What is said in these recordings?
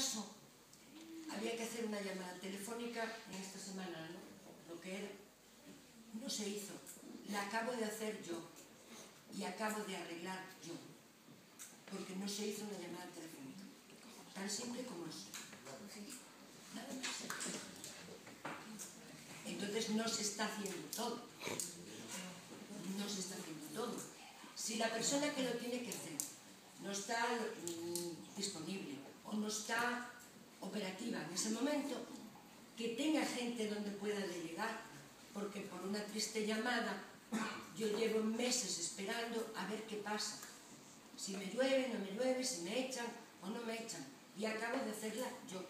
caso había que hacer una llamada telefónica en esta semana, ¿no? Lo que era, no se hizo. La acabo de hacer yo y acabo de arreglar yo, porque no se hizo una llamada telefónica. Tan simple como eso. Nada más. Entonces no se está haciendo todo. No se está haciendo todo. Si la persona que lo tiene que hacer no está disponible o no está operativa en ese momento, que tenga gente donde pueda delegar, porque por una triste llamada yo llevo meses esperando a ver qué pasa. Si me llueve, no me llueve, si me echan o no me echan. Y acabo de hacerla yo.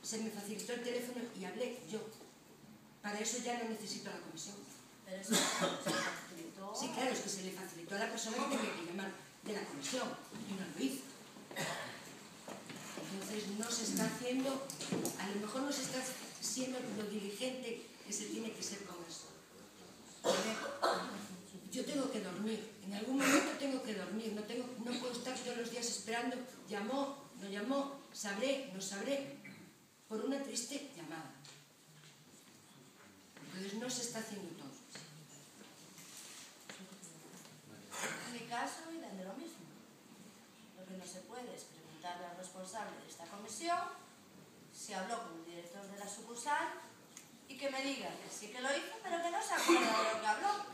Se me facilitó el teléfono y hablé yo. Para eso ya no necesito la comisión. Pero eso se facilitó. Sí, claro, es que se le facilitó a la persona que tenía que llamar de la comisión y no lo hizo. Entonces no se está haciendo, a lo mejor no se está siendo lo diligente que se tiene que ser con eso. Yo tengo que dormir, en algún momento tengo que dormir, no puedo estar todos los días esperando, llamó, no llamó, sabré, no sabré, por una triste llamada. Entonces no se está haciendo todo. En mi caso, irán de lo mismo. Lo que no se puede es preguntarle al responsable de esta comisión si habló con el director de la sucursal y que me diga que sí que lo hizo, pero que no se acuerda de lo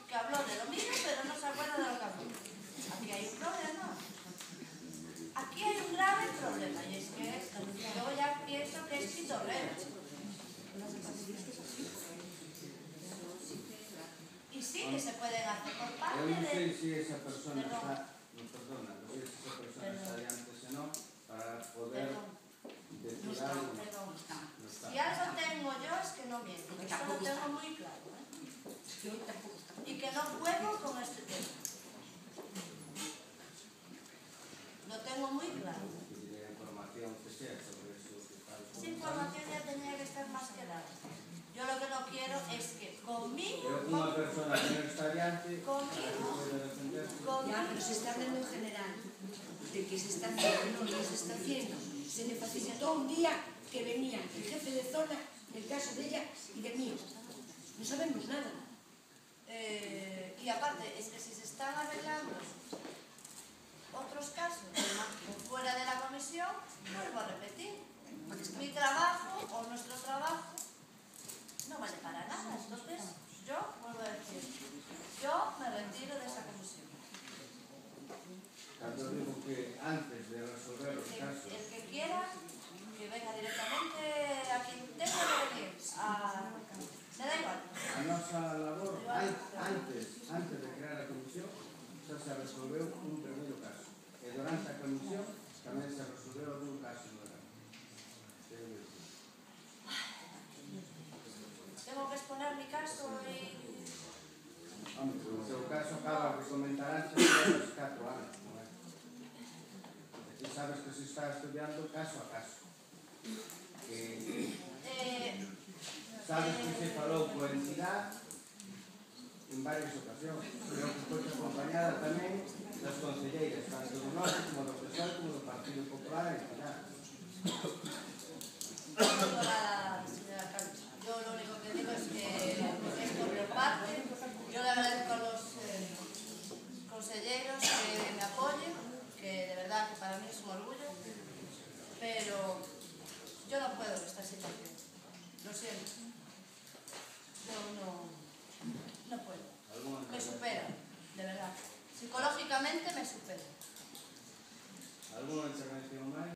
que habló de lo mío, pero no se acuerda de lo que habló. Aquí hay un problema. Aquí hay un grave problema, y es que yo ya pienso que es pitorrero. Y sí que se pueden hacer por parte de... Yo no sé si esa persona está... No, perdona, no sé si esa persona está de antes o no, para poder decir algo. Perdón. No está. Si algo tengo yo es que no miento, eso lo tengo muy claro. Yo tampoco está. Y que no juego con este tema. Lo tengo muy claro. Pediré información que sea sobre eso que está Esa comentando. información ya tenía que estar más que dada. Yo lo que no quiero es que conmigo... Pero una persona que no está de antes, para que pueda defenderse. Ya, pero se está hablando en general de que se está haciendo, no se está haciendo. Se le facilitó un día que venía el jefe de zona, el caso de ella y del mío. No sabemos nada. Y aparte, es que si se están arreglando otros casos fuera de la comisión, vuelvo a repetir. Mi trabajo o nuestro trabajo no vale para nada. Entonces, yo vuelvo a decir, yo me retiro de esa comisión. Tanto digo que antes de resolver los casos, El que quiera, que venga directamente a quien tenga que venir. Me da igual. a nosa labor, antes de crear a comisión, xa se resolveu un primeiro caso. E durante a comisión tamén se resolveu un caso no verano. Tengo que exponer mi caso y... Hombre, o seu caso acaba de comentar antes de 4 anos, non é? E sabes que se está estudiando caso a caso. Sabes que se falou coa entidade en varias ocasións. Creo que foi acompañada tamén das concelleiras, tanto do norte como do PSOE como do Partido Popular e entidade. Señora Carlos, yo lo único que digo es que es por mi parte. Yo le agradezco a los consejeros que me apoyen, que de verdad que para mí es un orgullo, pero yo no puedo en esta situación. Lo siento. Yo no puedo. Me supera, de verdad. Psicológicamente me supera. Alguna intervención máis?